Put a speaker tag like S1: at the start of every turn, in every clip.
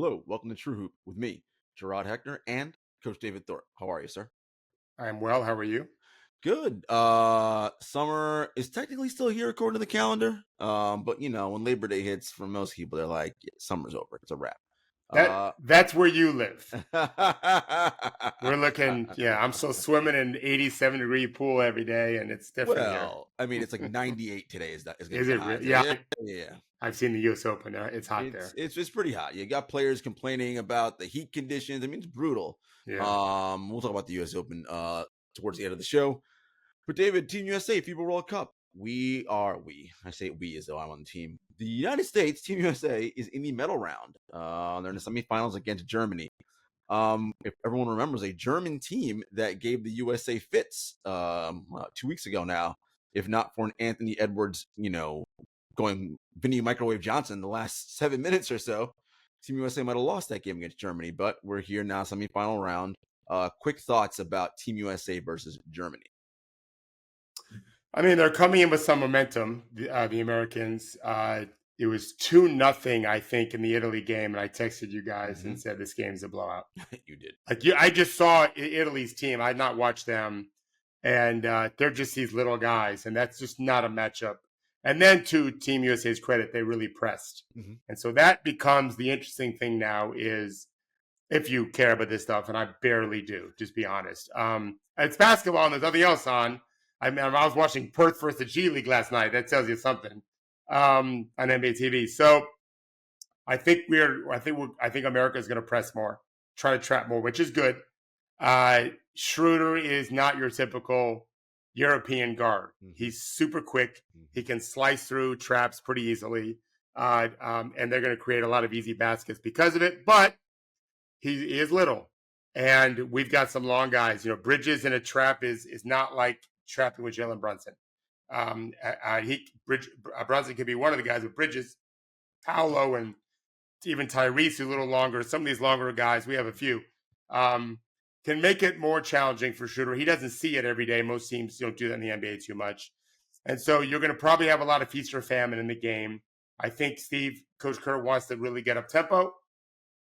S1: Hello, welcome to TrueHoop with me, Jarod, Hector, and Coach David Thorpe. How are you, sir?
S2: I'm well. How are you?
S1: Good. Summer is technically still here according to the calendar. But when Labor Day hits, for most people, they're like, yeah, summer's over. It's a wrap.
S2: That's where you live. We're looking, I'm still swimming in 87-degree pool every day, and it's different here.
S1: Well, I mean, it's like 98 today. Is going to
S2: Is
S1: be
S2: it
S1: high
S2: really?
S1: today.
S2: Yeah,
S1: Yeah.
S2: I've seen the U.S. Open. It's hot
S1: It's
S2: there.
S1: it's pretty hot. You got players complaining about the heat conditions. I mean, it's brutal.
S2: Yeah.
S1: We'll talk about the U.S. Open towards the end of the show. But David, Team USA, FIBA World Cup. I say we as though I'm on the team. The United States, Team USA, is in the medal round. They're in the semifinals against Germany. If everyone remembers, a German team that gave the USA fits 2 weeks ago now, if not for an Anthony Edwards, going Vinny Microwave Johnson the last 7 minutes or so, Team USA might have lost that game against Germany. But we're here now, semifinal round. Quick thoughts about Team USA versus Germany.
S2: I mean, they're coming in with some momentum, the Americans. It was 2-0, I think, in the Italy game, and I texted you guys and said this game's a blowout.
S1: You did.
S2: I just saw Italy's team. I had not watched them, and they're just these little guys, and that's just not a matchup. And then, to Team USA's credit, they really pressed. And so that becomes the interesting thing now is, if you care about this stuff, and I barely do, just be honest. It's basketball, and there's nothing else on. I mean, I was watching Perth versus the G League last night. That tells you something on NBA TV. So I think America is going to press more, try to trap more, which is good. Schroeder is not your typical European guard. He's super quick. He can slice through traps pretty easily, and they're going to create a lot of easy baskets because of it. But he is little, and we've got some long guys. Bridges in a trap is not like trapping with Jalen Brunson. Brunson could be one of the guys with Bridges, Paolo, and even Tyrese, who's a little longer. Some of these longer guys, we have a few, can make it more challenging for Schroeder. He doesn't see it every day. Most teams don't do that in the NBA too much. And so you're going to probably have a lot of feast or famine in the game. I think Coach Kerr wants to really get up tempo.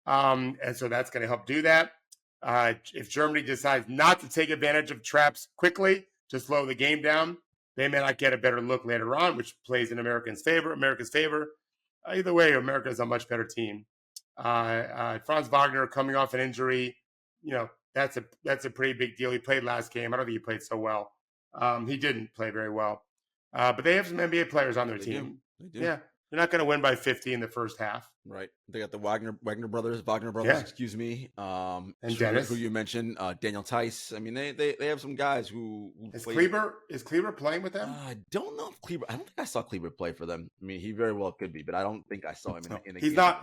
S2: And so that's going to help do that. If Germany decides not to take advantage of traps quickly to slow the game down, they may not get a better look later on, which plays in America's favor. Either way, America is a much better team. Franz Wagner coming off an injury, that's a pretty big deal. He played last game. I don't think he played so well. He didn't play very well. But they have some NBA players on their team.
S1: They do.
S2: Yeah. They're not going to win by 50 in the first half.
S1: Right. They got the Wagner brothers, excuse me.
S2: And Dennis,
S1: who you mentioned, Daniel Tice. I mean, they have some guys who
S2: is Kleber playing with them?
S1: I don't know if Kleber. I don't think I saw Kleber play for them. I mean, he very well could be, but I don't think I saw him in the
S2: He's
S1: game.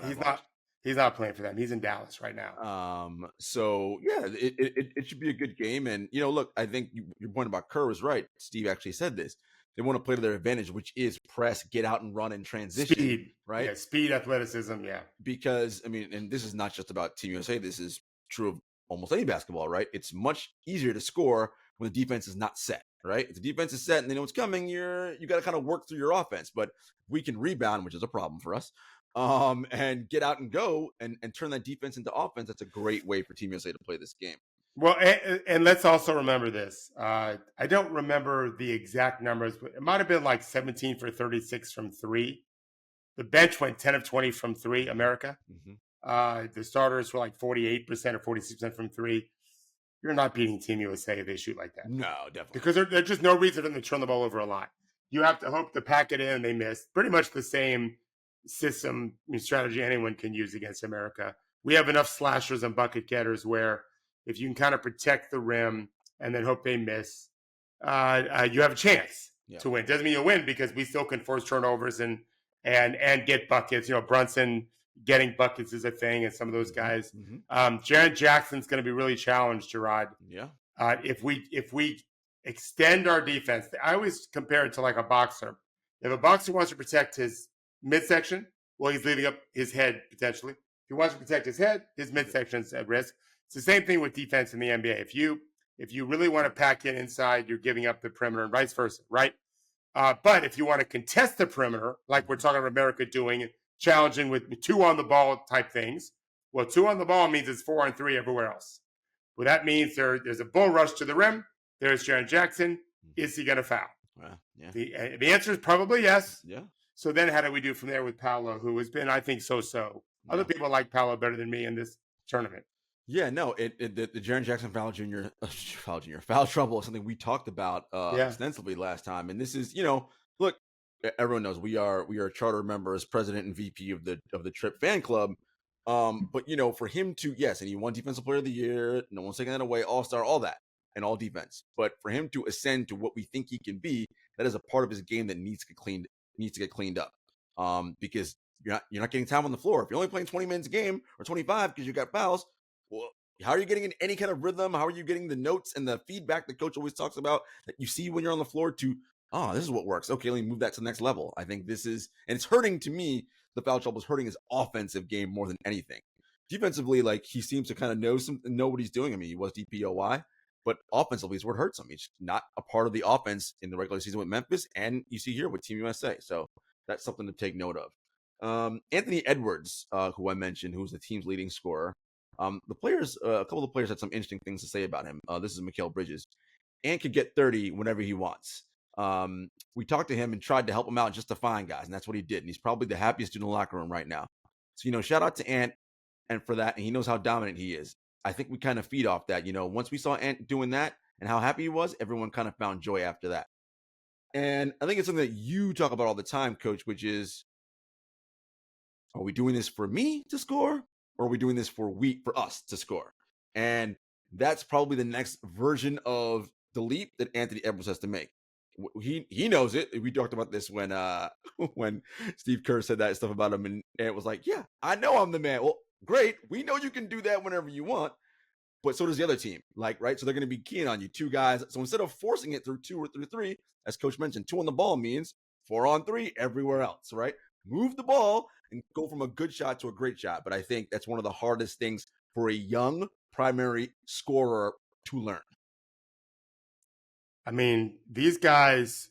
S2: He's not playing for them. He's in Dallas right now.
S1: So yeah, it should be a good game. And look, I think your point about Kerr was right. Steve actually said this. They want to play to their advantage, which is press, get out and run and transition.
S2: Speed,
S1: right?
S2: Yeah, speed, athleticism, yeah.
S1: Because, I mean, and this is not just about Team USA. This is true of almost any basketball, right? It's much easier to score when the defense is not set, right? If the defense is set and they know what's coming, you got to kind of work through your offense. But we can rebound, which is a problem for us, and get out and go and turn that defense into offense. That's a great way for Team USA to play this game.
S2: Well, and let's also remember this. I don't remember the exact numbers, but it might have been like 17 for 36 from three. The bench went 10 of 20 from three, America. The starters were like 48% or 46% from three. You're not beating Team USA if they shoot like that.
S1: No, definitely.
S2: Because there's just no reason for them to turn the ball over a lot. You have to hope to pack it in and they miss. Pretty much the same system and strategy anyone can use against America. We have enough slashers and bucket getters where if you can kind of protect the rim and then hope they miss, you have a chance to win. Doesn't mean you'll win because we still can force turnovers and get buckets. Brunson getting buckets is a thing, and some of those guys. Jaren Jackson's going to be really challenged, Jarod.
S1: Yeah.
S2: If we extend our defense, I always compare it to like a boxer. If a boxer wants to protect his midsection, well, he's leaving up his head potentially. If he wants to protect his head, his midsection's at risk. It's the same thing with defense in the NBA. If you really want to pack in inside, you're giving up the perimeter and vice versa, right? But if you want to contest the perimeter, like we're talking about America doing, challenging with two on the ball type things, Well, 2 on the ball means it's 4 on 3 everywhere else. Well, that means there's a bull rush to the rim. There's Jarod Jackson. Is he going to foul?
S1: Yeah.
S2: The answer is probably yes.
S1: Yeah.
S2: So then how do we do from there with Paolo, who has been, I think, so-so. Other people like Paolo better than me in this tournament.
S1: Yeah, no, the Jarod Jackson foul trouble is something we talked about extensively last time. And this is, look, everyone knows we are charter members, president and VP of the Trip fan club. But for him to, yes, and he won defensive player of the year, no one's taking that away, all-star, all that, and all defense. But for him to ascend to what we think he can be, that is a part of his game that needs to get cleaned up. Because you're not getting time on the floor. If you're only playing 20 minutes a game or 25 because you got fouls, well, how are you getting in any kind of rhythm? How are you getting the notes and the feedback the coach always talks about that you see when you're on the floor to, this is what works. Okay, let me move that to the next level. I think this is, and it's hurting to me. The foul trouble is hurting his offensive game more than anything. Defensively, like he seems to kind of know what he's doing. I mean, he was DPOY, but offensively is where it hurts him. He's not a part of the offense in the regular season with Memphis, and you see here with Team USA. So that's something to take note of. Anthony Edwards, who I mentioned, who's the team's leading scorer. The players, a couple of the players had some interesting things to say about him. This is Mikal Bridges. Ant could get 30 whenever he wants. We talked to him and tried to help him out just to find guys, and that's what he did. And he's probably the happiest dude in the locker room right now. So, shout out to Ant and for that. And he knows how dominant he is. I think we kind of feed off that. Once we saw Ant doing that and how happy he was, everyone kind of found joy after that. And I think it's something that you talk about all the time, Coach, which is, are we doing this for me to score? Or are we doing this for us to score? And that's probably the next version of the leap that Anthony Edwards has to make. He knows it. We talked about this when when Steve Kerr said that stuff about him, and it was like, yeah, I know I'm the man. Well, great. We know you can do that whenever you want, but so does the other team. Right? So they're going to be keen on you, 2 guys. So instead of forcing it through 2 or through 3, as Coach mentioned, 2 on the ball means 4 on 3 everywhere else, right? Move the ball and go from a good shot to a great shot. But I think that's one of the hardest things for a young primary scorer to learn.
S2: I mean, these guys,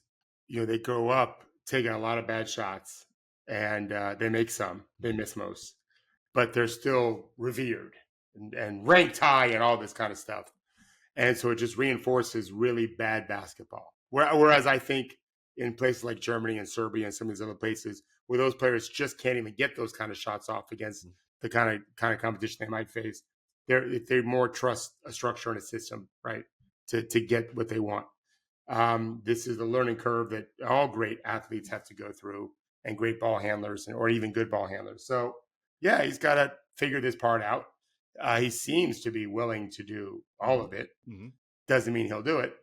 S2: they grow up taking a lot of bad shots, and they make some. They miss most. But they're still revered and ranked high and all this kind of stuff. And so it just reinforces really bad basketball. Whereas I think in places like Germany and Serbia and some of these other places where those players just can't even get those kind of shots off against the kind of competition they might face, they more trust a structure and a system, right, to get what they want. This is the learning curve that all great athletes have to go through, and great ball handlers or even good ball handlers. So, yeah, he's got to figure this part out. He seems to be willing to do all of it. Mm-hmm. Doesn't mean he'll do it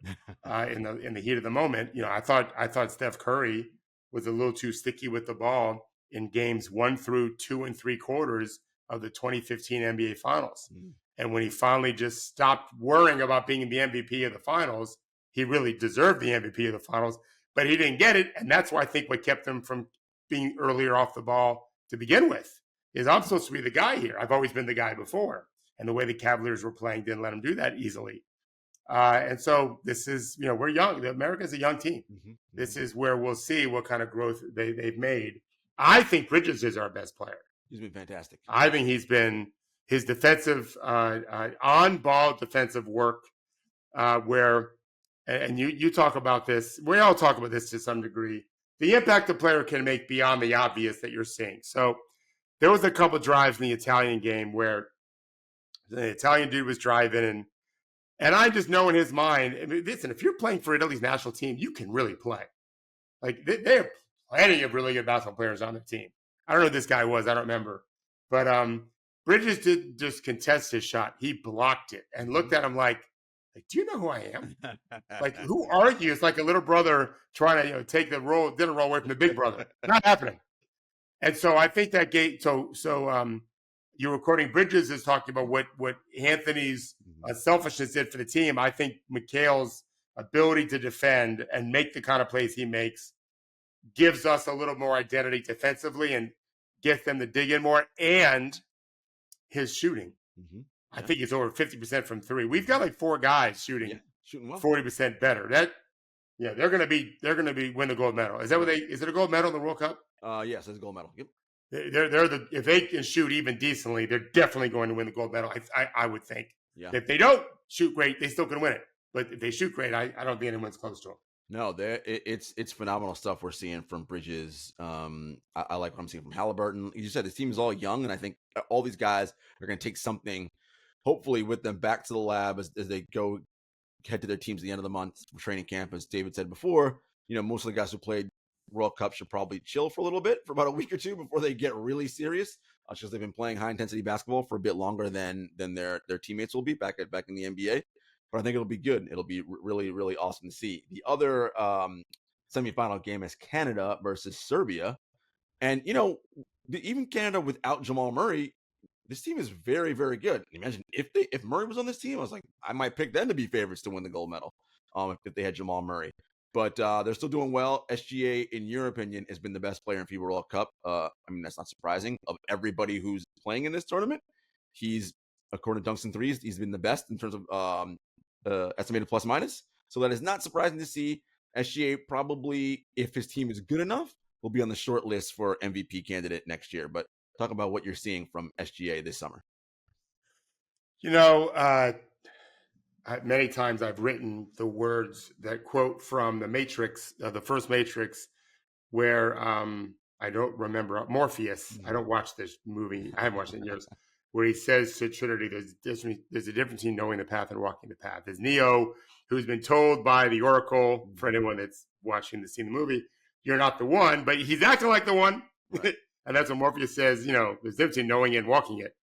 S2: in the heat of the moment. I thought Steph Curry was a little too sticky with the ball in games 1 through 2 3/4 of the 2015 NBA Finals. Mm-hmm. And when he finally just stopped worrying about being the MVP of the Finals, he really deserved the MVP of the Finals, but he didn't get it. And that's why I think what kept him from being earlier off the ball to begin with is I'm supposed to be the guy here. I've always been the guy before. And the way the Cavaliers were playing didn't let him do that easily. And so this is, we're young. America's a young team. Mm-hmm. This is where we'll see what kind of growth they've made. I think Bridges is our best player.
S1: He's been fantastic.
S2: I think he's been his defensive, on-ball defensive work where, and you talk about this, we all talk about this to some degree, the impact a player can make beyond the obvious that you're seeing. So there was a couple of drives in the Italian game where the Italian dude was driving, and I just know in his mind, I mean, listen, if you're playing for Italy's national team, you can really play. Like, they have plenty of really good basketball players on their team. I don't know who this guy was. I don't remember. But Bridges did just contest his shot. He blocked it and looked at him like, do you know who I am? Like, who are you? It's like a little brother trying to take the dinner roll away from the big brother. Not happening. And so I think that you're recording Bridges is talking about what Anthony's selfishness did for the team. I think Mikal's ability to defend and make the kind of plays he makes gives us a little more identity defensively and gets them to dig in more. And his shooting. Mm-hmm. I think it's over 50% from 3. We've got like 4 guys shooting well. 40% better. They're going to be win the gold medal. Is it a gold medal in the World Cup?
S1: Yes, it's a gold medal. Yep.
S2: If they can shoot even decently, they're definitely going to win the gold medal. I would think.
S1: Yeah.
S2: If they don't shoot great, they still can win it. But if they shoot great, I don't think anyone's close to them.
S1: No, it's phenomenal stuff we're seeing from Bridges. I like what I'm seeing from Halliburton. You said the team is all young, and I think all these guys are going to take something, hopefully, with them back to the lab as they go head to their teams at the end of the month for training camp. As David said before, most of the guys who played World Cup should probably chill for a little bit for about a week or two before they get really serious, because they've been playing high intensity basketball for a bit longer than their teammates will be back in the NBA. But I think it'll be good. It'll be really, really awesome to see. The other semifinal game is Canada versus Serbia. And, even Canada without Jamal Murray, this team is very, very good. Imagine if Murray was on this team, I was like, I might pick them to be favorites to win the gold medal if they had Jamal Murray. But they're still doing well. SGA, in your opinion, has been the best player in FIBA World Cup. That's not surprising. Of everybody who's playing in this tournament, he's, according to Dunks and Threes, he's been the best in terms of estimated plus minus. So that is not surprising to see. SGA probably, if his team is good enough, will be on the short list for MVP candidate next year. But talk about what you're seeing from SGA this summer.
S2: Many times I've written the words that quote from the Matrix, the first Matrix, where I don't remember Morpheus. I don't watch this movie. I haven't watched it in years. Where he says to Trinity, there's a difference between knowing the path and walking the path. There's Neo, who's been told by the Oracle, for anyone that's seen the movie, you're not the one, but he's acting like the one. Right. And that's what Morpheus says, there's a difference between knowing it and walking it.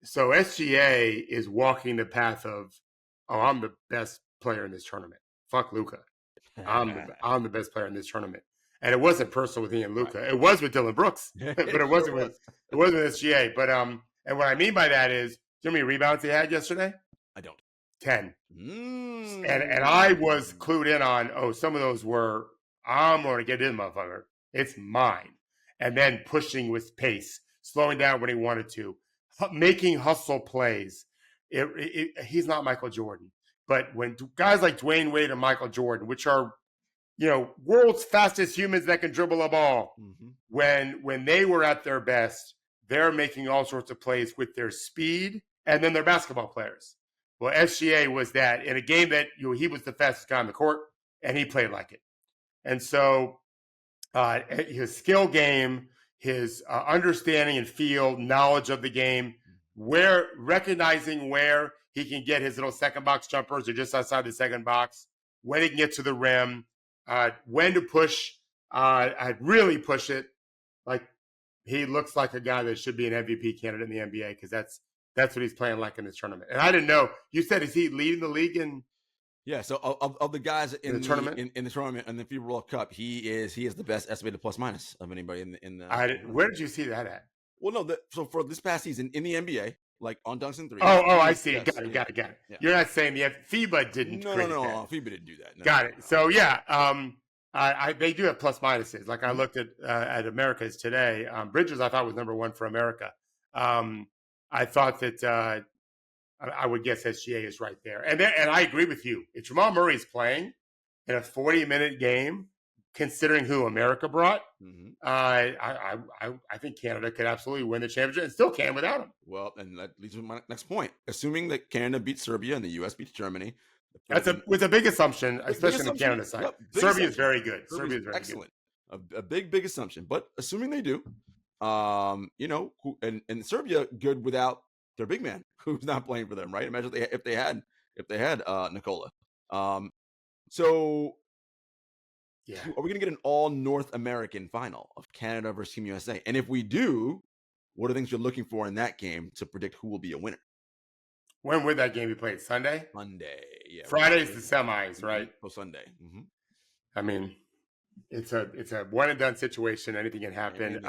S2: So SGA is walking the path of, I'm the best player in this tournament. Fuck Luka. I'm the best player in this tournament. And it wasn't personal with Ian Luka. Right. It was with Dillon Brooks, but it wasn't with SGA. But and what I mean by that is, do you know how many rebounds he had yesterday?
S1: I don't.
S2: 10. And I was clued in on, some of those were, I'm going to get in, motherfucker. It's mine. And then pushing with pace, slowing down when he wanted to, making hustle plays. He's not Michael Jordan. But when guys like Dwayne Wade and Michael Jordan, which are, world's fastest humans that can dribble a ball, when they were at their best, they're making all sorts of plays with their speed, and then they're basketball players. Well, SGA was that in a game that he was the fastest guy on the court, and he played like it. And so his skill game, his understanding and feel, knowledge of the game, recognizing where he can get his little second box jumpers or just outside the second box, when he can get to the rim, when to push, really push it. Like, he looks like a guy that should be an MVP candidate in the NBA, because that's what he's playing like in this tournament. And I didn't know. You said, is he leading the league in?
S1: Yeah. So of the guys in the
S2: tournament,
S1: in the tournament and the FIBA World Cup, he is the best estimated plus minus of anybody in the.
S2: Where did you see that at?
S1: Well, no. So for this past season in the NBA, like on Dunks and Threes.
S2: Oh, I see.
S1: Yes,
S2: Got it.
S1: Yeah.
S2: You're not saying the FIBA didn't.
S1: No. FIBA didn't do that. No,
S2: got it. So yeah. They do have plus minuses. Like I looked at America's today. Bridges I thought was number one for America. I thought that I would guess SGA is right there. And I agree with you. If Jamal Murray is playing in a 40-minute game, considering who America brought, I think Canada could absolutely win the championship and still can without him.
S1: Well, and that leads to my next point. Assuming that Canada beats Serbia and the U.S. beats Germany.
S2: With a big assumption, especially on the Canada side.
S1: Yep,
S2: Serbia is very good.
S1: Serbia is very excellent. Good. A big assumption. But assuming they do, and Serbia good without their big man who's not playing for them, right? Imagine if they had Nikola. So yeah, are we going to get an all North American final of Canada versus Team USA? And if we do, what are things you're looking for in that game to predict who will be a winner?
S2: When would that game be played? Sunday?
S1: Monday, yeah.
S2: Friday's the semis, right?
S1: Oh, Sunday.
S2: I mean, it's a one and done situation. Anything can happen.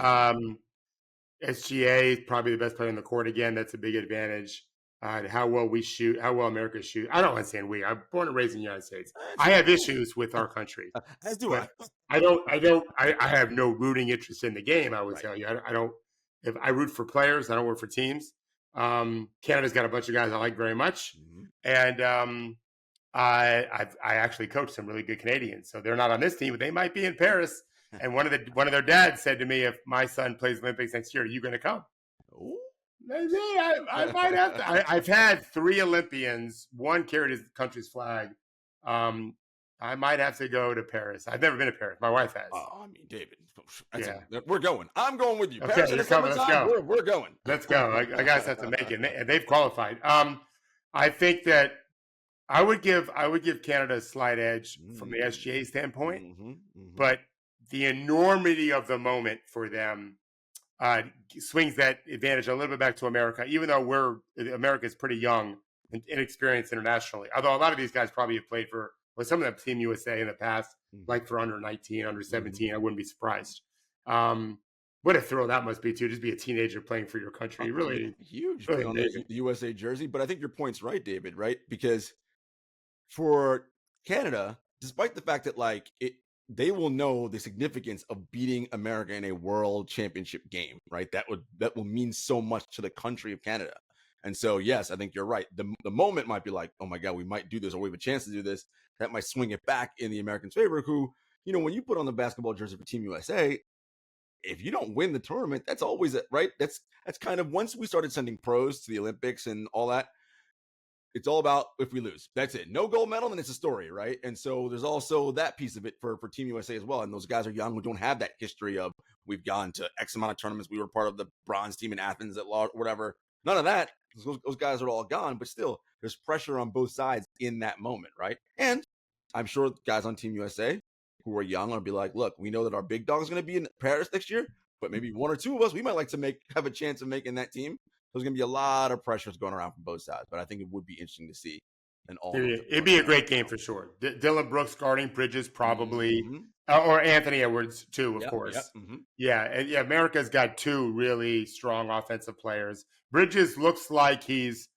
S2: SGA is probably the best player on the court again. That's a big advantage. How well we shoot, how well America shoot. I don't want to say we. I'm born and raised in the United States. I have issues with our country.
S1: As do I.
S2: I have no rooting interest in the game. I would tell you. I don't. If I root for players, I don't root for teams. Canada's got a bunch of guys I like very much, and I actually coach some really good Canadians. So they're not on this team, but they might be in Paris And one of their dads said to me, if my son plays Olympics next year, are you going to come?
S1: Ooh.
S2: Maybe I might have to. I've had 3 Olympians. One carried his country's flag. I might have to go to Paris. I've never been to Paris. My wife has.
S1: Oh, I mean, David,
S2: Yeah.
S1: we're going. I'm going with you.
S2: Okay,
S1: Paris in
S2: you're
S1: the
S2: coming. Let's
S1: summertime,
S2: go.
S1: we're going.
S2: Let's go. I guys have to make it. And they've qualified. I think that I would give Canada a slight edge from the SGA standpoint, but the enormity of the moment for them swings that advantage a little bit back to America, even though America is pretty young and inexperienced internationally. Although a lot of these guys probably have played for some of them Team USA in the past, like for under 19, under 17. I wouldn't be surprised. What a thrill that must be too, just be a teenager playing for your country. Really
S1: huge.
S2: Really
S1: on the USA jersey. But I think your point's right, David, right? Because for Canada, despite the fact that they will know the significance of beating America in a world championship game, right? That will mean so much to the country of Canada. And so, yes, I think you're right. The moment might be like, oh my God, we might do this, or we have a chance to do this. That might swing it back in the Americans' favor, who, when you put on the basketball jersey for Team USA, if you don't win the tournament, that's always it, right? That's kind of, once we started sending pros to the Olympics and all that, it's all about if we lose. That's it. No gold medal, then it's a story, right? And so there's also that piece of it for Team USA as well. And those guys are young who don't have that history of we've gone to X amount of tournaments. We were part of the bronze team in Athens at whatever. None of that. Those guys are all gone, but still there's pressure on both sides in that moment, right? And I'm sure guys on Team USA who are young will be like, look, we know that our big dog is going to be in Paris next year, but maybe one or two of us, we might like to have a chance of making that team. There's going to be a lot of pressures going around from both sides, but I think it would be interesting to see.
S2: It'd be a great game for sure. Dillon Brooks guarding Bridges probably, or Anthony Edwards too, of course. Yeah, America's got 2 really strong offensive players. Bridges looks like he's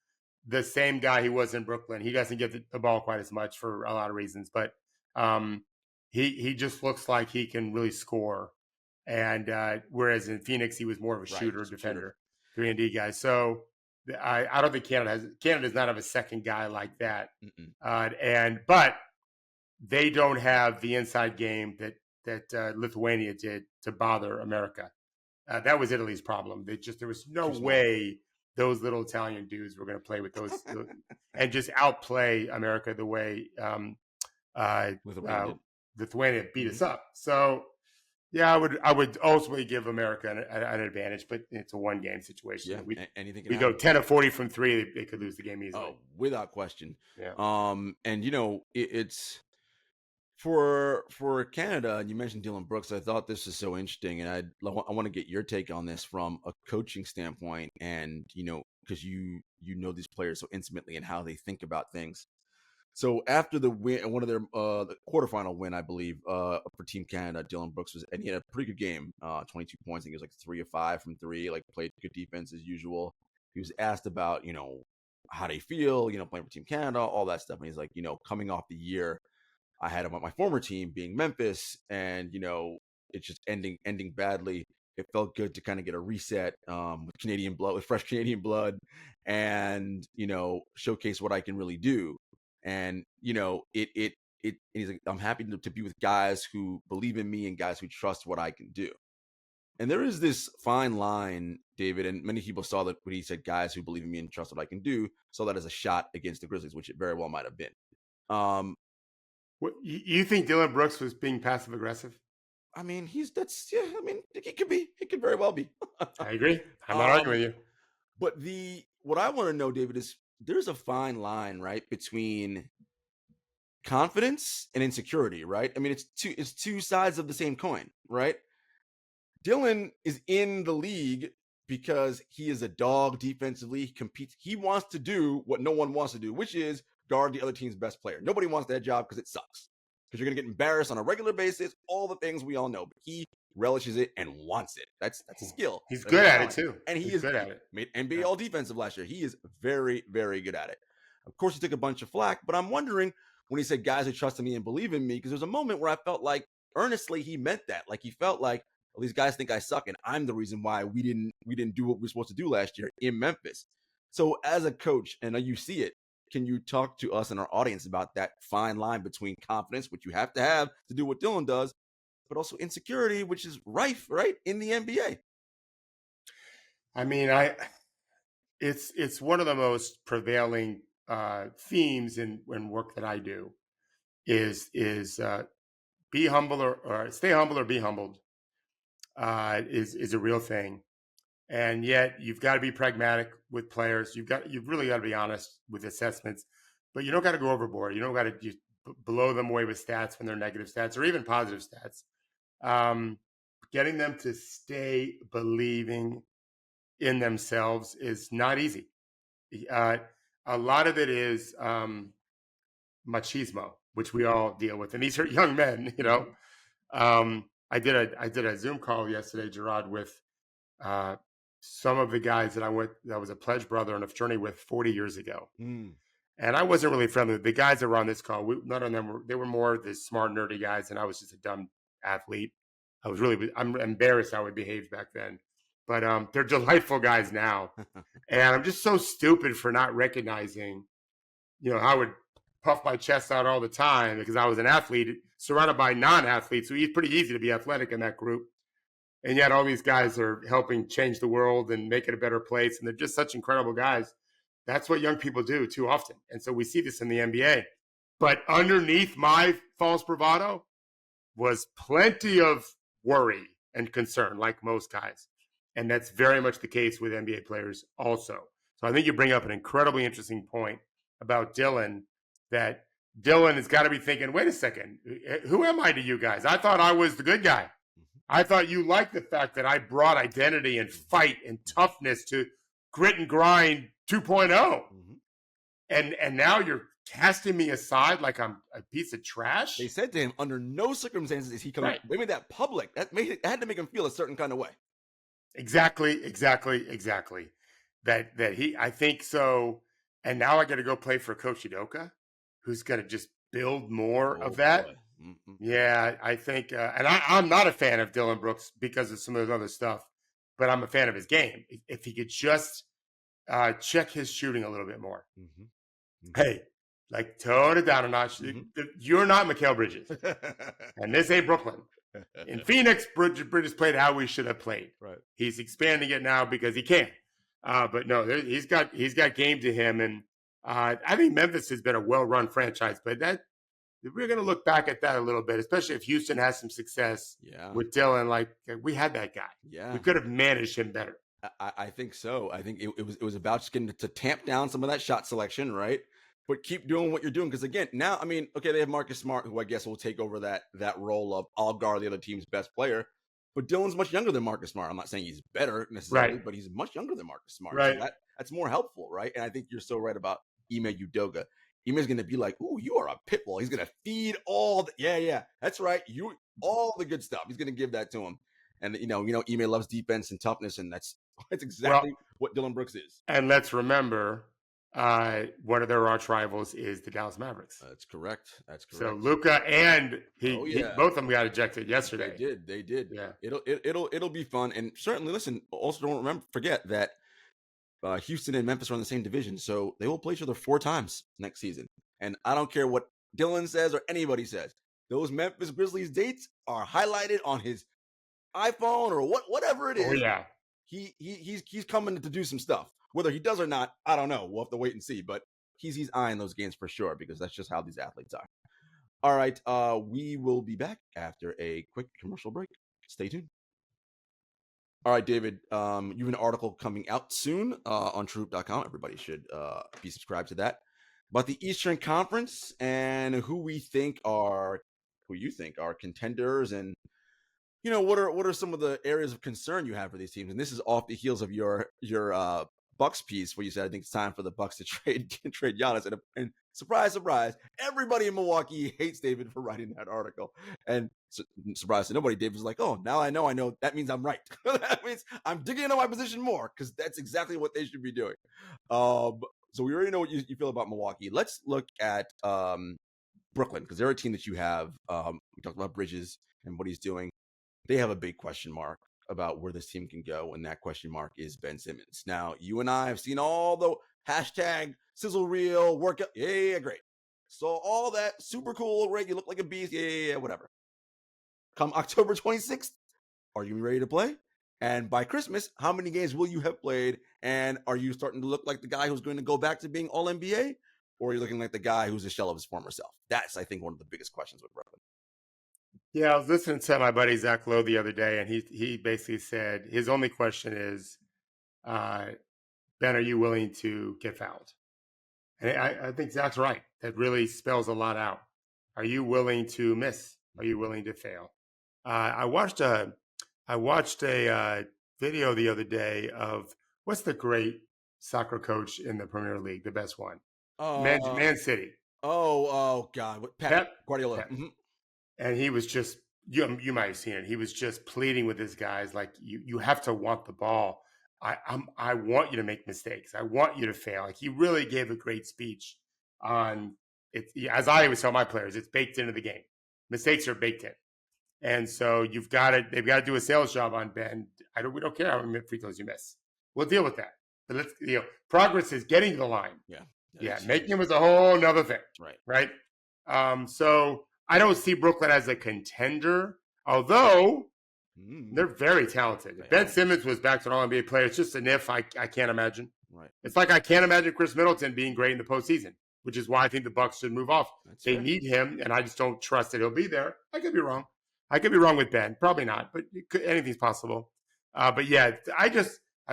S2: the same guy he was in Brooklyn. He doesn't get the ball quite as much for a lot of reasons, but he just looks like he can really score. And whereas in Phoenix, he was more of a shooter, defender, 3-and-D guy. So I don't think Canada does not have a second guy like that. But they don't have the inside game that Lithuania did to bother America. That was Italy's problem. There was no way those little Italian dudes were going to play with those and just outplay America the way Lithuania beat us up. So yeah, I would ultimately give America an advantage, but it's a 1-game situation.
S1: Yeah, anything.
S2: We go 10 of 40 from 3, they could lose the game easily.
S1: Oh, without question.
S2: Yeah.
S1: And it's for Canada. And you mentioned Dillon Brooks. I thought this is so interesting, and I want to get your take on this from a coaching standpoint, and because you know these players so intimately and how they think about things. So after the win, one of their the quarterfinal win, I believe, for Team Canada, Dillon Brooks and he had a pretty good game, 22 points. I think he was like 3 of 5 from 3, played good defense as usual. He was asked about, how they feel, playing for Team Canada, all that stuff. And he's like, coming off the year I had my former team being Memphis, and, it's just ending badly. It felt good to kind of get a reset with Canadian blood, with fresh Canadian blood, and, showcase what I can really do. And, and he's like, I'm happy to be with guys who believe in me and guys who trust what I can do. And there is this fine line, David, and many people saw that when he said guys who believe in me and trust what I can do, saw that as a shot against the Grizzlies, which it very well might have been.
S2: You think Dillon Brooks was being passive aggressive?
S1: I mean, it could very well be.
S2: I agree. I'm not arguing with you.
S1: But what I want to know, David, is there's a fine line, right, between confidence and insecurity, right? I mean, it's two sides of the same coin, right? Dillon is in the league because he is a dog defensively. He competes. He wants to do what no one wants to do, which is guard the other team's best player. Nobody wants that job because it sucks. Because you're going to get embarrassed on a regular basis, all the things we all know. But he relishes it and wants it. That's a skill.
S2: He's good at it too.
S1: And he's good at it. Made NBA All Defensive last year. He is very, very good at it. Of course, he took a bunch of flack, but I'm wondering when he said guys who trust in me and believe in me, because there's a moment where I felt like earnestly he meant that. Like he felt like, well, these guys think I suck, and I'm the reason why we didn't do what we were supposed to do last year in Memphis. So as a coach, and you see it, can you talk to us and our audience about that fine line between confidence, which you have to do what Dillon does, but also insecurity, which is rife, right, in the NBA.
S2: I mean, it's one of the most prevailing themes in work that I do is be humble or stay humble or be humbled is a real thing. And yet you've got to be pragmatic with players. You've really got to be honest with assessments, but you don't got to go overboard. You don't got to just blow them away with stats when they're negative stats or even positive stats. Getting them to stay believing in themselves is not easy. A lot of it is machismo, which we all deal with, and these are young men. I did a Zoom call yesterday, Jarod, with some of the guys that that was a pledge brother on a fraternity with 40 years ago. And I wasn't really friendly with the guys that were on this call. None of them they were more the smart, nerdy guys, and I was just a dumb athlete. I'm embarrassed how I behaved back then, but they're delightful guys now. And I'm just so stupid for not recognizing, how I would puff my chest out all the time because I was an athlete surrounded by non-athletes. So it's pretty easy to be athletic in that group. And yet all these guys are helping change the world and make it a better place. And they're just such incredible guys. That's what young people do too often. And so we see this in the NBA. But underneath my false bravado was plenty of worry and concern, like most guys. And that's very much the case with NBA players also. So I think you bring up an incredibly interesting point about Dillon, that Dillon has got to be thinking, wait a second, who am I to you guys? I thought I was the good guy. I thought you liked the fact that I brought identity and fight and toughness to grit and grind 2.0. And now you're casting me aside like I'm a piece of trash.
S1: They said to him, under no circumstances is he coming. Right. They made that public. That had to make him feel a certain kind of way.
S2: Exactly. I think so. And now I got to go play for Coach Udoka, who's going to just build more of that. Yeah, I think, and I'm not a fan of Dillon Brooks because of some of the other stuff, but I'm a fan of his game. If he could just check his shooting a little bit more. Hey, like tone it down a notch. You're not Mikal Bridges, and this ain't Brooklyn. In Phoenix, Bridges played how we should have played.
S1: Right.
S2: He's expanding it now because he can. But no, he's got game to him, and I think Memphis has been a well-run franchise. But we're going to look back at that a little bit, especially if Houston has some success with Dillon. Like we had that guy.
S1: Yeah,
S2: we could have managed him better.
S1: I think so. I think it was about just getting to tamp down some of that shot selection, right? But keep doing what you're doing, because again, now I mean, okay, they have Marcus Smart, who I guess will take over that role of I'll guard the other team's best player. But Dillon's much younger than Marcus Smart. I'm not saying he's better necessarily, but he's much younger than Marcus Smart.
S2: Right.
S1: So that's more helpful, right? And I think you're so right about Ime Udoka. Ime's going to be like, ooh, you are a pit bull. He's going to feed all that's right. All the good stuff. He's going to give that to him. And, Ime loves defense and toughness, and that's exactly what Dillon Brooks is.
S2: And let's remember, one of their arch rivals is the Dallas Mavericks.
S1: That's correct.
S2: So Luka and both of them got ejected yesterday.
S1: They did.
S2: Yeah.
S1: It'll be fun. And certainly, listen, also don't forget that Houston and Memphis are in the same division, so they will play each other 4 times next season. And I don't care what Dillon says or anybody says. Those Memphis Grizzlies dates are highlighted on his iPhone or whatever it is.
S2: Oh yeah.
S1: He's coming to do some stuff. Whether he does or not, I don't know. We'll have to wait and see. But he's eyeing those games for sure, because that's just how these athletes are. All right, we will be back after a quick commercial break. Stay tuned. All right, David, you have an article coming out soon on TrueHoop.com. Everybody should be subscribed to that, about the Eastern Conference and who you think are contenders, and what are some of the areas of concern you have for these teams. And this is off the heels of your Bucks piece, where you said I think it's time for the Bucks to trade Giannis, and surprise, everybody in Milwaukee hates David for writing that article. And surprise to nobody, David was like, oh, now I know that means I'm right. That means I'm digging into my position more, because that's exactly what they should be doing. So we already know what you feel about Milwaukee. Let's look at Brooklyn, because they're a team that you have. We talked about Bridges and what he's doing. They have a big question mark about where this team can go, and that question mark is Ben Simmons. Now, you and I have seen all the hashtag sizzle reel workout. Yeah, great. So all that super cool, right? You look like a beast. Yeah, whatever. come October 26th, are you ready to play? And by Christmas, how many games will you have played? And are you starting to look like the guy who's going to go back to being all NBA? Or are you looking like the guy who's a shell of his former self? That's, I think, one of the biggest questions with Brooklyn.
S2: Yeah, I was listening to my buddy Zach Lowe the other day, and he basically said his only question is, Ben, are you willing to get fouled? And I think Zach's right. That really spells a lot out. Are you willing to miss? Are you willing to fail? I watched a video the other day of what's the great soccer coach in the Premier League, the best one, Man City.
S1: Oh God, Pep Guardiola.
S2: Pep. Mm-hmm. And he was just you might have seen it. He was just pleading with his guys like you have to want the ball. I want you to make mistakes. I want you to fail. Like he really gave a great speech on it. As I always tell my players, it's baked into the game. Mistakes are baked in. And so they've got to do a sales job on Ben. We don't care how many free throws you miss. We'll deal with that. But progress is getting to the line. Yeah. Making him was a whole nother thing. Right. So I don't see Brooklyn as a contender, although they're very talented. If Ben Simmons was back to an All-NBA player, it's just an if I can't imagine.
S1: Right.
S2: It's like I can't imagine Chris Middleton being great in the postseason, which is why I think the Bucks should move off. They need him, and I just don't trust that he'll be there. I could be wrong. I could be wrong with Ben. Probably not, but anything's possible. But yeah,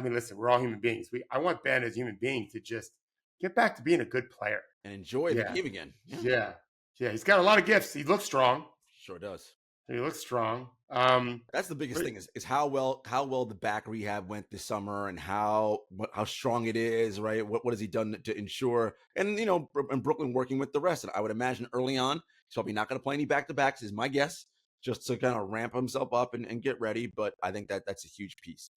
S2: listen, we're all human beings. I want Ben as a human being to just get back to being a good player.
S1: And enjoy the game again.
S2: Yeah, he's got a lot of gifts. He looks strong.
S1: Sure does.
S2: He looks strong.
S1: That's the biggest thing is how well the back rehab went this summer and how strong it is, right? What has he done to ensure? And and Brooklyn working with the rest. And I would imagine early on he's probably not going to play any back-to-backs, is my guess, just to kind of ramp himself up and get ready. But I think that's a huge piece.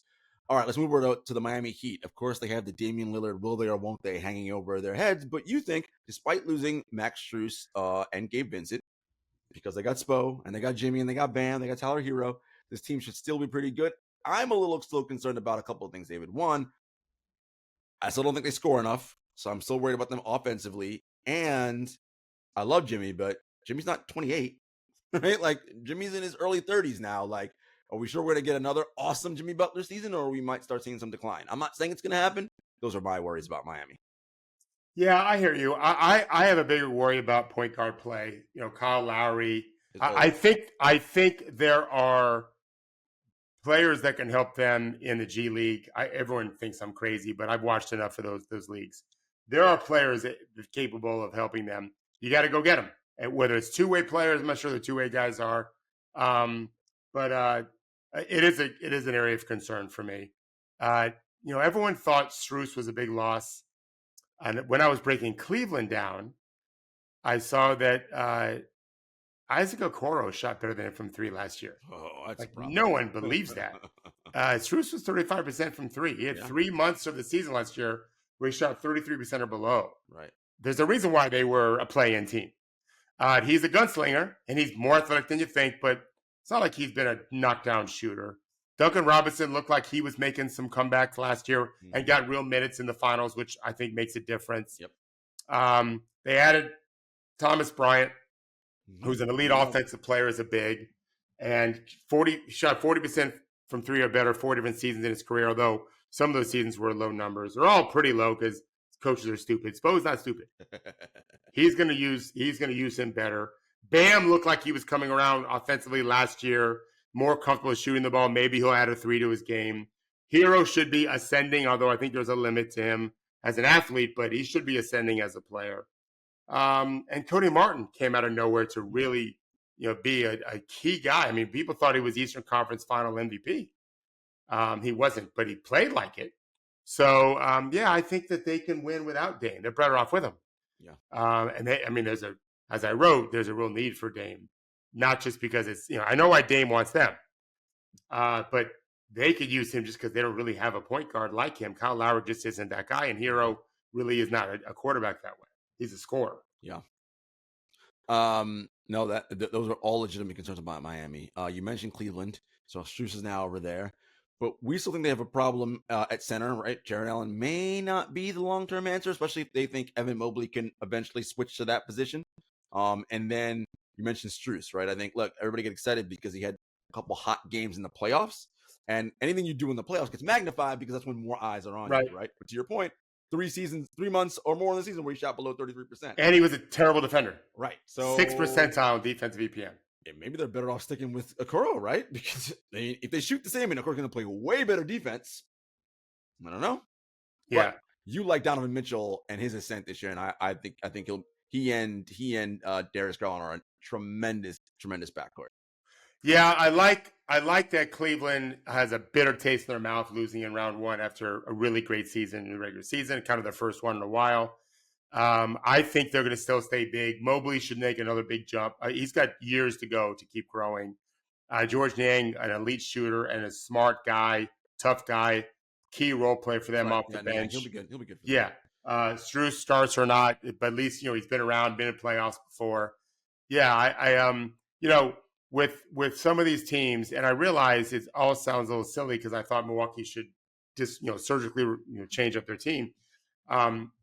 S1: All right, let's move over to the Miami Heat. Of course, they have the Damian Lillard, will they or won't they, hanging over their heads. But you think, despite losing Max Strus and Gabe Vincent, because they got Spo and they got Jimmy and they got Bam, they got Tyler Hero, this team should still be pretty good. I'm a little still concerned about a couple of things, David. One, I still don't think they score enough, so I'm still worried about them offensively. And I love Jimmy, but Jimmy's not 28, right? Like, Jimmy's in his early 30s now. Like, are we sure we're going to get another awesome Jimmy Butler season, or we might start seeing some decline? I'm not saying it's going to happen. Those are my worries about Miami.
S2: Yeah, I hear you. I have a bigger worry about point guard play. Kyle Lowry. I think there are players that can help them in the G League. Everyone thinks I'm crazy, but I've watched enough of those leagues. There are players that are capable of helping them. You got to go get them. And whether it's two-way players, I'm not sure the two-way guys are. But it is an area of concern for me. Everyone thought Strus was a big loss. And when I was breaking Cleveland down, I saw that Isaac Okoro shot better than him from three last year.
S1: Oh, that's a problem.
S2: No one believes that. Strus was 35% from three. He had 3 months of the season last year where he shot 33% or below.
S1: Right.
S2: There's a reason why they were a play-in team. He's a gunslinger, and he's more athletic than you think, but it's not like he's been a knockdown shooter. Duncan Robinson looked like he was making some comebacks last year and got real minutes in the finals, which I think makes a difference.
S1: Yep.
S2: They added Thomas Bryant, who's an elite offensive player as a big, and shot 40% from three or better 4 different seasons in his career, although some of those seasons were low numbers. They're all pretty low because coaches are stupid. Spo's not stupid. He's going to use him better. Bam looked like he was coming around offensively last year, more comfortable shooting the ball. Maybe he'll add a 3 to his game. Hero should be ascending, although I think there's a limit to him as an athlete, but he should be ascending as a player. And Cody Martin came out of nowhere to really, be a key guy. I mean, people thought he was Eastern Conference Final MVP. He wasn't, but he played like it. So, I think that they can win without Dame. They're better off with him.
S1: Yeah.
S2: As I wrote, there's a real need for Dame. Not just because it's, I know why Dame wants them. But they could use him just because they don't really have a point guard like him. Kyle Lowry just isn't that guy, and Hero really is not a quarterback that way. He's a scorer.
S1: Yeah. No, those are all legitimate concerns about Miami. You mentioned Cleveland, so Strus is now over there. But we still think they have a problem at center, right? Jarrod Allen may not be the long-term answer, especially if they think Evan Mobley can eventually switch to that position. And then You mentioned Strus, right? I think, look, everybody get excited because he had a couple hot games in the playoffs. And anything you do in the playoffs gets magnified because that's when more eyes are on you, right? But to your point, 3 months or more in the season where he shot below 33%.
S2: And he was a terrible defender.
S1: Right. So
S2: 6th percentile defensive EPM.
S1: Maybe they're better off sticking with Okoro, right? Because if they shoot the same, and Okoro's going to play way better defense. I don't know.
S2: Yeah.
S1: But you like Donovan Mitchell and his ascent this year, and I think he and Darius Garland are a tremendous backcourt.
S2: Yeah, I like that Cleveland has a bitter taste in their mouth losing in round 1 after a really great season in the regular season, kind of their first one in a while. I think they're going to still stay big. Mobley should make another big jump. He's got years to go to keep growing. George Niang, an elite shooter and a smart guy, tough guy, key role player for them off the bench.
S1: He'll be good. He'll be good.
S2: Strus starts or not, but at least he's been around, been in playoffs before. Yeah, with some of these teams, and I realize it all sounds a little silly because I thought Milwaukee should just surgically change up their team.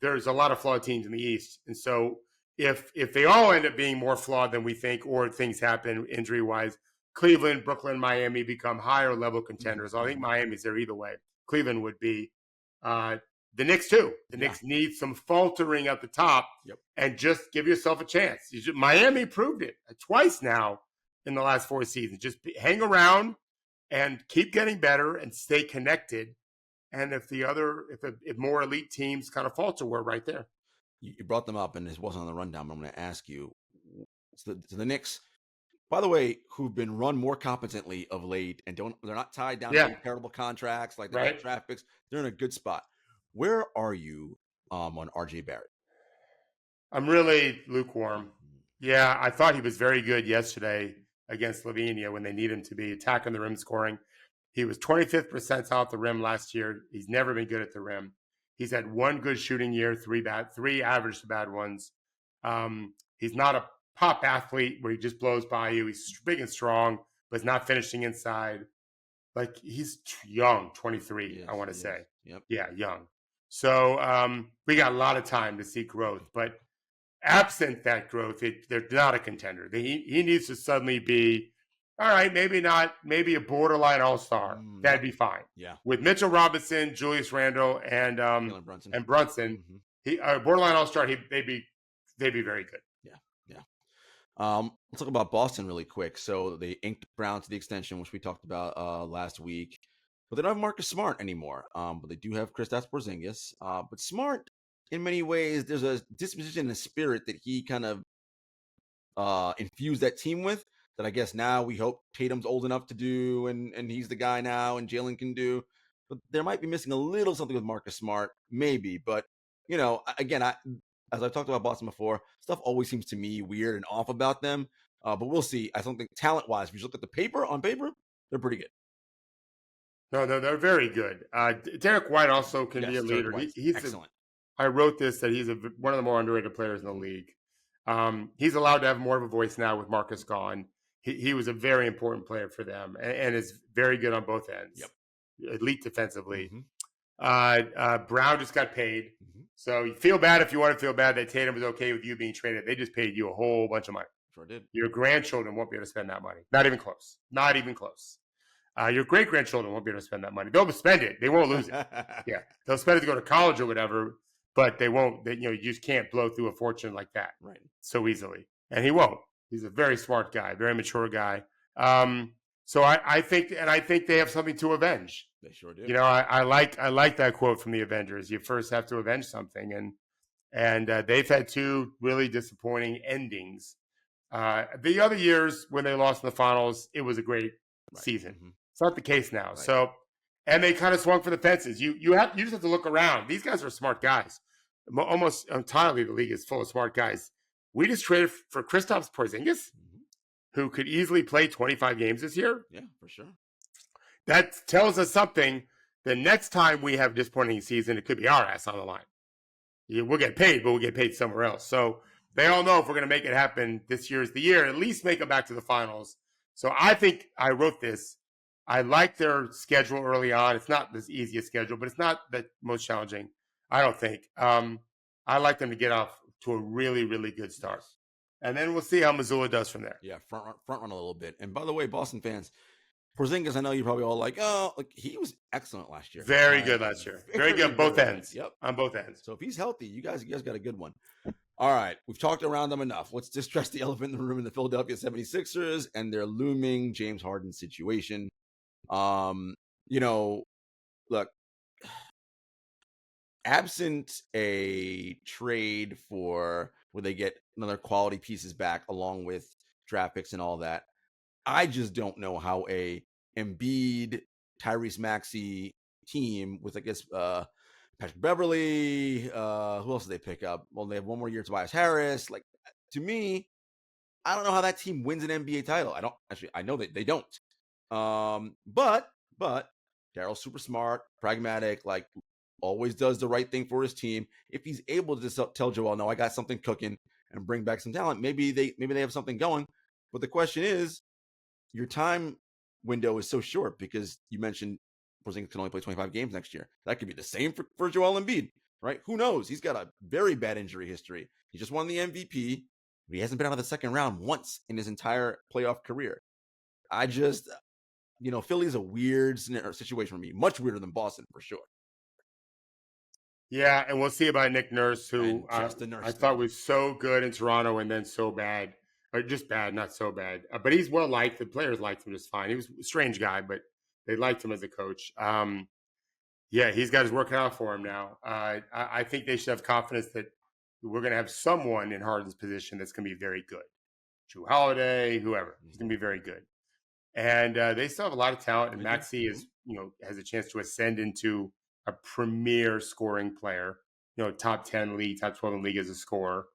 S2: There's a lot of flawed teams in the East, and so if they all end up being more flawed than we think, or things happen injury wise, Cleveland, Brooklyn, Miami become higher level contenders. I think Miami's there either way. Cleveland would be. The Knicks too. The Knicks need some faltering at the top, and just give yourself a chance. Miami proved it twice now in the last 4 seasons. Just hang around and keep getting better and stay connected. And if more elite teams kind of falter, we're right there.
S1: You brought them up, and this wasn't on the rundown, but I'm going to ask you. So the Knicks, by the way, who've been run more competently of late, and they're not tied down to terrible contracts like the draft picks. They're in a good spot. Where are you on RJ Barrett?
S2: I'm really lukewarm. Yeah, I thought he was very good yesterday against Slovenia when they need him to be attacking the rim, scoring. He was 25th percentile at the rim last year. He's never been good at the rim. He's had one good shooting year, three average to bad ones. He's not a pop athlete where he just blows by you. He's big and strong, but he's not finishing inside. Like, he's young, 23, I want to say.
S1: Yep.
S2: Yeah, young. So we got a lot of time to see growth. But absent that growth, they're not a contender. He needs to suddenly be, all right, maybe a borderline all-star. That'd be fine.
S1: Yeah. With
S2: Mitchell Robinson, Julius Randle, and Brunson, borderline all-star, they'd be very good.
S1: Let's talk about Boston really quick. So they inked Brown to the extension, which we talked about last week. But they don't have Marcus Smart anymore. But they do have Kristaps Porzingis. But Smart, in many ways, there's a disposition and a spirit that he kind of infused that team with that I guess now we hope Tatum's old enough to do, and he's the guy now, and Jalen can do. But there might be missing a little something with Marcus Smart, maybe. But, again, as I've talked about Boston before, stuff always seems to me weird and off about them. But we'll see. I don't think talent-wise, if you look at on paper, they're pretty good.
S2: No, they're very good. Derek White also can be a leader. He's
S1: excellent.
S2: I wrote this that he's one of the more underrated players in the league. He's allowed to have more of a voice now with Marcus gone. He was a very important player for them and is very good on both ends. Yep. Elite defensively. Brown just got paid. So you feel bad if you want to feel bad that Tatum was okay with you being traded. They just paid you a whole bunch of money.
S1: Sure did.
S2: Your grandchildren won't be able to spend that money. Not even close. Not even close. Your great-grandchildren won't be able to spend that money. They'll spend it. They won't lose it. Yeah. They'll spend it to go to college or whatever, but they won't. You just can't blow through a fortune like that so easily. And he won't. He's a very smart guy, very mature guy. So I think they have something to avenge.
S1: They sure do.
S2: I like that quote from the Avengers. You first have to avenge something, and they've had two really disappointing endings. The other years when they lost in the finals, it was a great season. It's not the case now. So, and they kind of swung for the fences. You just have to look around. These guys are smart guys. Almost entirely, the league is full of smart guys. We just traded for Kristaps Porzingis, who could easily play 25 games this year.
S1: Yeah, for sure.
S2: That tells us something. The next time we have a disappointing season, it could be our ass on the line. We'll get paid, but we'll get paid somewhere else. So they all know if we're going to make it happen, this year is the year. At least make it back to the finals. So I think I wrote this. I like their schedule early on. It's not the easiest schedule, but it's not the most challenging, I don't think. I like them to get off to a really, really good start. And then we'll see how Missoula does from there.
S1: Yeah, front run a little bit. And by the way, Boston fans, Porzingis, I know you're probably all like, oh, like he was excellent last year.
S2: Very good last year. Very good on both ends.
S1: Yep,
S2: on both ends.
S1: So if he's healthy, you guys got a good one. All right, we've talked around them enough. Let's distress the elephant in the room in the Philadelphia 76ers and their looming James Harden situation. Look, absent a trade for where they get another quality pieces back along with draft picks and all that, I just don't know how a Embiid, Tyrese Maxey team with, I guess, Patrick Beverly, who else did they pick up? Well, they have one more year, Tobias Harris. Like, to me, I don't know how that team wins an NBA title. I know that they don't. But Daryl's super smart, pragmatic, like always does the right thing for his team. If he's able to tell Joel, no, I got something cooking and bring back some talent, maybe they have something going. But the question is, your time window is so short because you mentioned Porzingis can only play 25 games next year. That could be the same for Joel Embiid, right? Who knows? He's got a very bad injury history. He just won the MVP, but he hasn't been out of the second round once in his entire playoff career. I just, Philly's a weird situation for me, much weirder than Boston for sure.
S2: Yeah, and we'll see about Nick Nurse, who I thought was so good in Toronto and then so bad. Or just bad, not so bad. But he's well liked. The players liked him just fine. He was a strange guy, but they liked him as a coach. Yeah, he's got his work cut out for him now. I think they should have confidence that we're going to have someone in Harden's position that's going to be very good. Jrue Holiday, whoever, he's going to be very good. And they still have a lot of talent. And Maxey has a chance to ascend into a premier scoring player. Top 10 league, top 12 in league as a scorer.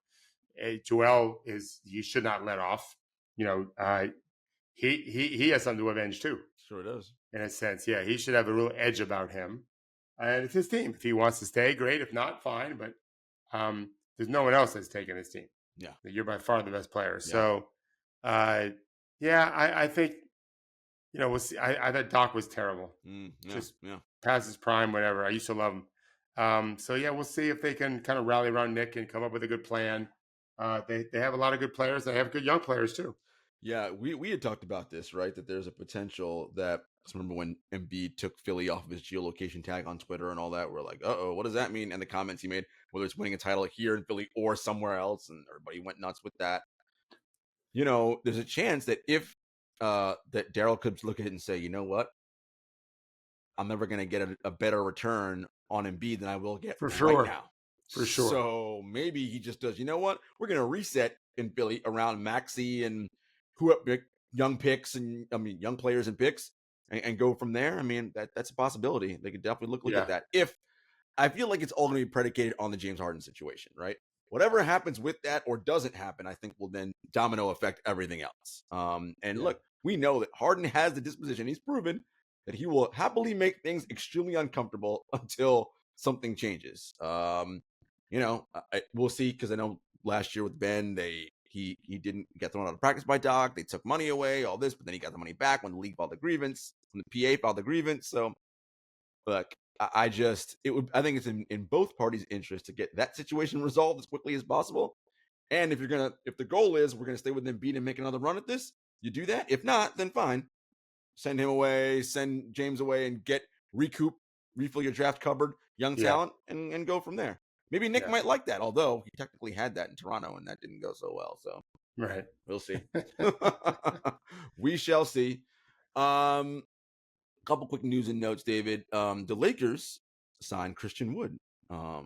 S2: Joel he should not let off. He has something to avenge too.
S1: Sure does.
S2: In a sense, yeah, he should have a real edge about him. And it's his team. If he wants to stay, great. If not, fine. But there's no one else that's taken his team.
S1: Yeah,
S2: you're by far the best player.
S1: Yeah.
S2: So, I think we'll see. I thought Doc was terrible. Just past his prime, whatever. I used to love him. So yeah, we'll see if they can kind of rally around Nick and come up with a good plan. They have a lot of good players. They have good young players too.
S1: Yeah, we had talked about this, right? That there's a potential that, I remember when Embiid took Philly off of his geolocation tag on Twitter and all that, we're like, uh-oh, what does that mean? And the comments he made, whether it's winning a title here in Philly or somewhere else, and everybody went nuts with that. There's a chance that if that Daryl could look at it and say, you know what? I'm never going to get a better return on Embiid than I will get
S2: for sure
S1: now.
S2: For sure.
S1: So maybe he just does, you know what? We're going to reset in Philly around Maxey and young players and picks and go from there. I mean, that's a possibility. They could definitely look at that. If I feel like it's all going to be predicated on the James Harden situation, right? Whatever happens with that or doesn't happen, I think will then domino affect everything else. Look, we know that Harden has the disposition. He's proven that he will happily make things extremely uncomfortable until something changes. We'll see, because I know last year with Ben, he didn't get thrown out of practice by Doc. They took money away, all this, but then he got the money back when the league filed the grievance, when the PA filed the grievance. So, look, I think it's in both parties' interest to get that situation resolved as quickly as possible. And if the goal is we're gonna stay with Embiid and make another run at this, you do that. If not, then fine. Send him away, send James away, and refill your draft cupboard, young talent, and go from there. Maybe Nick might like that, although he technically had that in Toronto and that didn't go so well. So
S2: right,
S1: we'll see. We shall see. Couple quick news and notes, David. The Lakers signed Christian Wood. How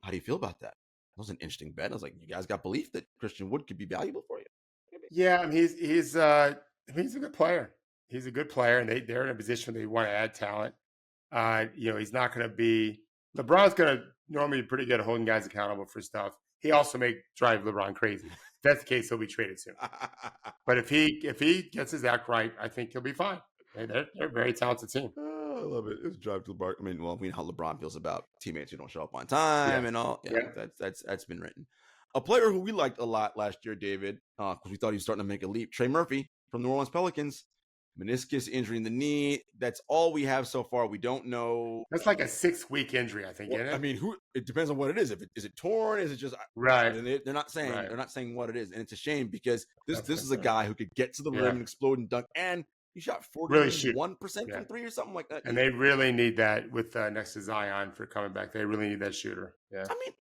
S1: do you feel about that? That was an interesting bet. I was like, you guys got belief that Christian Wood could be valuable for you?
S2: Maybe. Yeah, he's a good player. He's a good player, and they're in a position where they want to add talent. He's not going to be LeBron's going to normally be pretty good at holding guys accountable for stuff. He also may drive LeBron crazy. If that's the case, he'll be traded soon. But if he gets his act right, I think he'll be fine. They're a very talented team.
S1: Oh, I love it. It's drive to LeBron. I mean, well, we know how LeBron feels about teammates who don't show up on time and all. Yeah, that's been written. A player who we liked a lot last year, David, because we thought he was starting to make a leap. Trey Murphy from New Orleans Pelicans. meniscus injury in the knee. That's all we have so far. We don't know.
S2: That's like a 6-week injury, I think,
S1: Well,
S2: isn't it?
S1: I mean, it depends on what it is. Is it torn? Is it just
S2: right?
S1: And they're not saying
S2: Right.
S1: they're not saying what it is, and it's a shame because this
S2: That's
S1: is a guy who could get to the rim and explode and dunk, and he shot 41% from three or something like that.
S2: And they really need that with next to Zion for coming back. They really need that shooter. Yeah.
S1: I mean,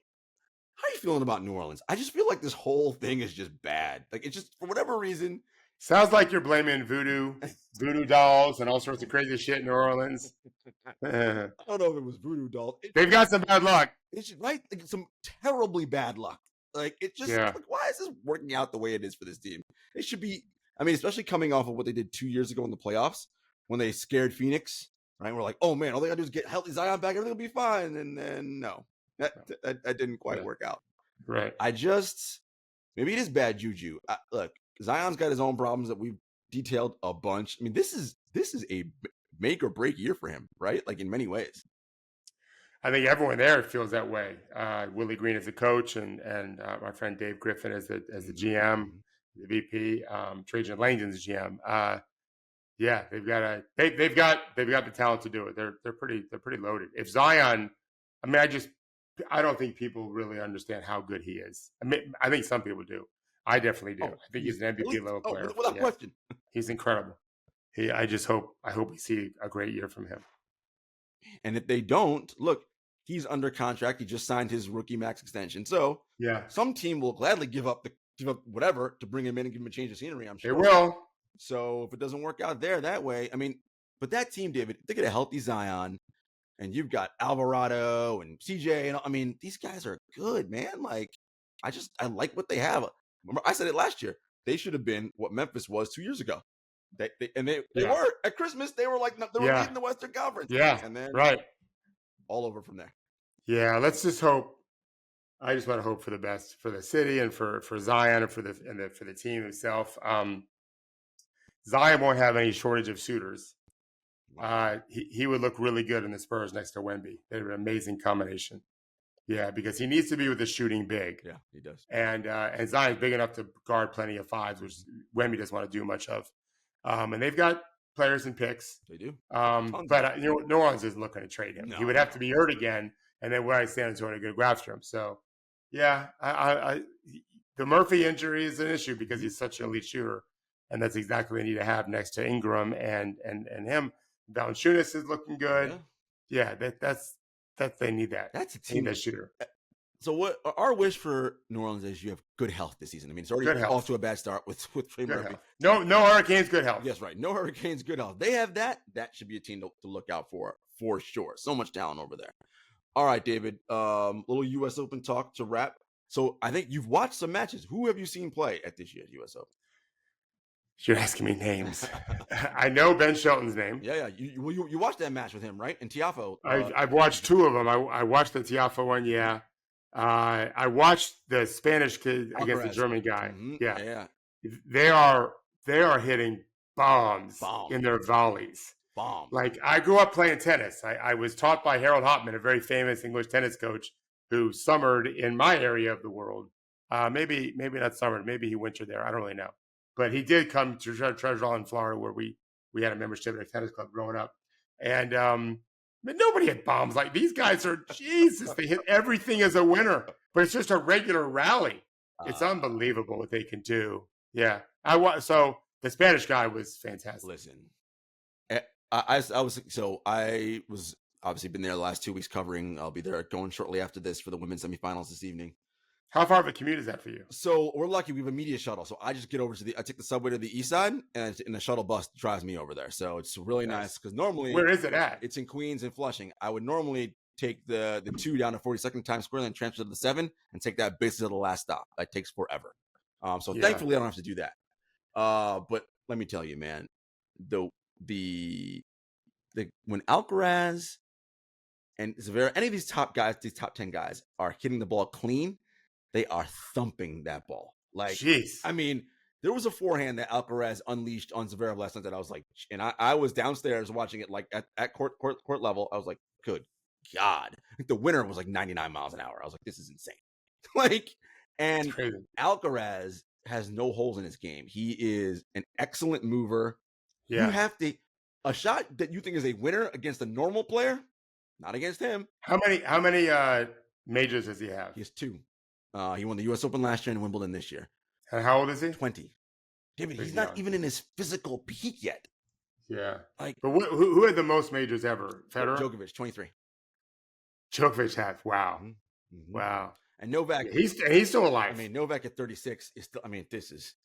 S1: how are you feeling about New Orleans? I just feel like this whole thing is just bad. Like it's just for whatever reason.
S2: Sounds like you're blaming voodoo dolls, and all sorts of crazy shit in New Orleans.
S1: I don't know if it was voodoo dolls.
S2: They've got some bad luck.
S1: It's right, like some terribly bad luck. Like it just, like, why is this working out the way it is for this team? It should be. I mean, especially coming off of what they did 2 years ago in the playoffs when they scared Phoenix. Right, we're like, oh man, all they gotta do is get healthy Zion back, everything will be fine. And then no, that didn't quite work out.
S2: Right.
S1: Maybe it is bad juju. Look, Zion's got his own problems that we've detailed a bunch. I mean, this is a make or break year for him, right? Like in many ways.
S2: I think everyone there feels that way. Willie Green as the coach, and my friend Dave Griffin as the GM, the VP, Trajan Langdon's GM. Yeah, they've got the talent to do it. They're pretty loaded. If Zion, I mean, I don't think people really understand how good he is. I mean, I think some people do. I definitely do. I think he's an MVP level player.
S1: Without question.
S2: He's incredible. I hope we see a great year from him.
S1: And if they don't, look, he's under contract. He just signed his rookie max extension. So some team will gladly give up whatever to bring him in and give him a change of scenery, I'm sure.
S2: They will.
S1: So if it doesn't work out there that way, I mean, but that team, David, they get a healthy Zion, and you've got Alvarado and CJ, and I mean, these guys are good, man. Like, I like what they have. Remember, I said it last year. They should have been what Memphis was 2 years ago. They were at Christmas. They were leading the Western Conference.
S2: Yeah,
S1: and then all over from there.
S2: Yeah, let's just hope. I just want to hope for the best for the city and for Zion and for the team itself. Zion won't have any shortage of shooters. He would look really good in the Spurs next to Wemby. They're an amazing combination. Yeah, because he needs to be with the shooting big.
S1: Yeah, he does.
S2: And Zion's big enough to guard plenty of fives, which Wemby doesn't want to do much of. And they've got players and picks.
S1: They do.
S2: But New Orleans isn't looking to trade him. He would have to be hurt again, and then where I San Antonio to go after him. So, yeah, the Murphy injury is an issue because he's such an elite shooter, and that's exactly what they need to have next to Ingram and him. Valanciunas is looking good. Yeah, that's they need that.
S1: That's a team
S2: that shooter.
S1: So what our wish for New Orleans is you have good health this season. I mean, it's already off to a bad start with Trey Murphy.
S2: No Hurricanes, good health.
S1: Yes, right. No Hurricanes, good health. They have that. That should be a team to look out for sure. So much talent over there. All right, David. Little U.S. Open talk to wrap. So I think you've watched some matches. Who have you seen play at this year's U.S. Open?
S2: You're asking me names. I know Ben Shelton's name.
S1: Yeah. You watched that match with him, right? And Tiafoe.
S2: I've watched two of them. I watched the Tiafoe one. Yeah. I watched the Spanish kid against the German guy.
S1: Mm-hmm.
S2: Yeah. They are hitting bombs in their volleys. Like, I grew up playing tennis. I was taught by Harold Hopman, a very famous English tennis coach who summered in my area of the world. Maybe not summered. Maybe he wintered there. I don't really know. But he did come to Treasure Island, Florida, where we had a membership at a tennis club growing up. And but nobody hit bombs like these guys are. Jesus, they hit everything as a winner. But it's just a regular rally. It's unbelievable what they can do. Yeah. So the Spanish guy was fantastic.
S1: Listen, I was obviously been there the last 2 weeks covering. I'll be there going shortly after this for the women's semifinals this evening.
S2: How far of a commute is that for you?
S1: So we're lucky we have a media shuttle. So I just get over I take the subway to the east side, and the shuttle bus drives me over there. So it's really nice because normally,
S2: where is it at?
S1: It's in Queens and Flushing. I would normally take the 2 down to 42nd Times Square, then transfer to the 7 and take that basically to the last stop. That takes forever. Thankfully I don't have to do that. But let me tell you, man, the when Alcaraz and Zverev, any of these top guys, these top 10 guys are hitting the ball clean, they are thumping that ball. Like,
S2: jeez.
S1: I mean, there was a forehand that Alcaraz unleashed on Zverev last night that I was like, and I was downstairs watching it like at court level. I was like, good God. The winner was like 99 miles an hour. I was like, this is insane. And Alcaraz has no holes in his game. He is an excellent mover. You
S2: Yeah.
S1: have to a shot that you think is a winner against a normal player, not against him.
S2: How many majors does he have?
S1: He has 2. He won the U.S. Open last year and Wimbledon this year.
S2: And how old is he?
S1: 20. David,
S2: So
S1: he's
S2: he's
S1: not
S2: young.
S1: even in his physical peak yet.
S2: Yeah.
S1: Like
S2: But who had the most majors ever? Federer?
S1: Djokovic, 23.
S2: Djokovic has. Wow.
S1: Mm-hmm.
S2: Wow.
S1: And Novak,
S2: Yeah, he's still alive.
S1: I mean, Novak at 36 is still. I mean,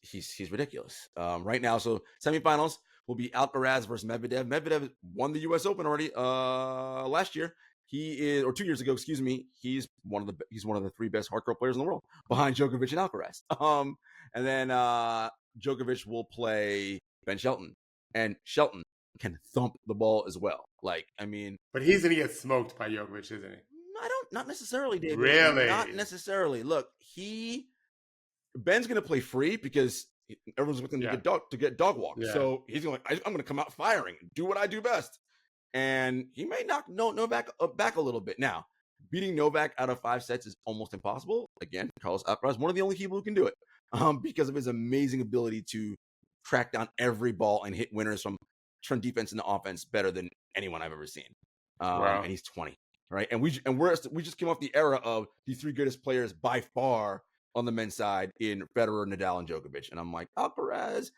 S1: he's ridiculous. Right now, so semifinals will be Alcaraz versus Medvedev. Medvedev won the U.S. Open already last year. He is, or 2 years ago, excuse me. He's one of the 3 best hardcore players in the world, behind Djokovic and Alcaraz. And then Djokovic will play Ben Shelton, and Shelton can thump the ball as well. Like, I mean,
S2: But he's gonna get smoked by Djokovic, isn't he?
S1: not necessarily, David.
S2: Really?
S1: Not necessarily. Look, Ben's going to play free because everyone's looking to get dog walked.
S2: Yeah.
S1: So he's going. I'm going to come out firing, do what I do best, and he may knock Novak back a little bit. Now, beating Novak out of 5 sets is almost impossible. Again, Carlos Alcaraz, one of the only people who can do it, because of his amazing ability to track down every ball and hit winners from turn defense into offense better than anyone I've ever seen.
S2: Wow.
S1: And he's 20. Right, and we just came off the era of the 3 greatest players by far on the men's side in Federer, Nadal, and Djokovic. And I'm like, Alcaraz,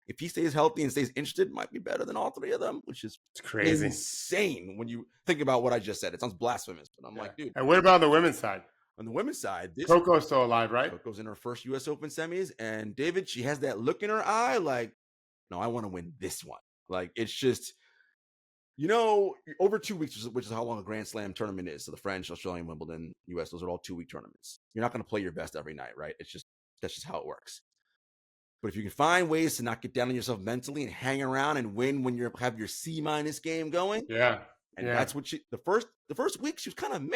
S1: if he stays healthy and stays interested, might be better than all 3 of them, which is
S2: It's crazy.
S1: insane when you think about what I just said. It sounds blasphemous, but I'm like, dude.
S2: And what about on the women's side?
S1: On the women's side,
S2: Coco's still alive, right?
S1: Coco's in her first U.S. Open semis, and David, she has that look in her eye, like, no, I want to win this one. Like, it's just. Over 2 weeks, which is how long a Grand Slam tournament is. So the French, Australian, Wimbledon, US, those are all 2-week tournaments. You're not going to play your best every night, right? That's just how it works. But if you can find ways to not get down on yourself mentally and hang around and win when you have your C- game going, that's what the first week she was kind of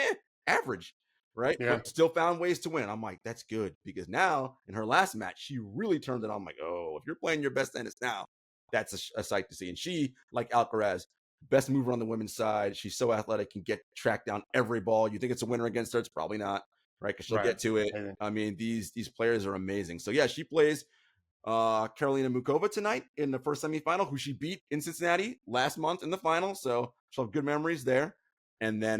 S1: average, right?
S2: Yeah.
S1: But still found ways to win. I'm like, that's good, because now in her last match, she really turned it on. I'm like, oh, if you're playing your best tennis now, that's a sight to see. And she, like Alcaraz, best mover on the women's side. She's so athletic, can track down every ball. You think it's a winner against her? It's probably not, right? Because she'll get to it. I mean, these players are amazing. So yeah, she plays Karolina Mukova tonight in the first semifinal, who she beat in Cincinnati last month in the final. So she'll have good memories there. And then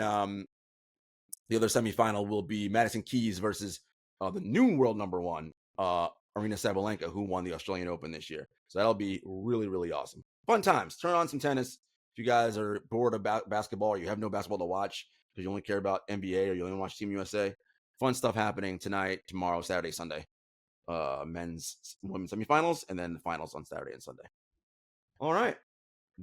S1: the other semifinal will be Madison Keys versus the new world number 1, Aryna Sabalenka, who won the Australian Open this year. So that'll be really, really awesome. Fun times. Turn on some tennis. If you guys are bored about basketball, or you have no basketball to watch because you only care about NBA, or you only watch Team USA, fun stuff happening tonight, tomorrow, Saturday, Sunday. Men's, women's semifinals, and then the finals on Saturday and Sunday. All right.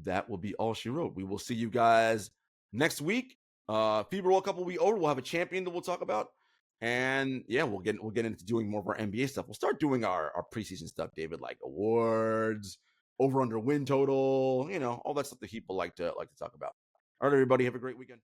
S1: That will be all she wrote. We will see you guys next week. FIBA World Cup will be over. We'll have a champion that we'll talk about. And yeah, we'll get into doing more of our NBA stuff. We'll start doing our preseason stuff, David, like awards, over under win total, all that stuff that people like to talk about. All right, everybody, have a great weekend.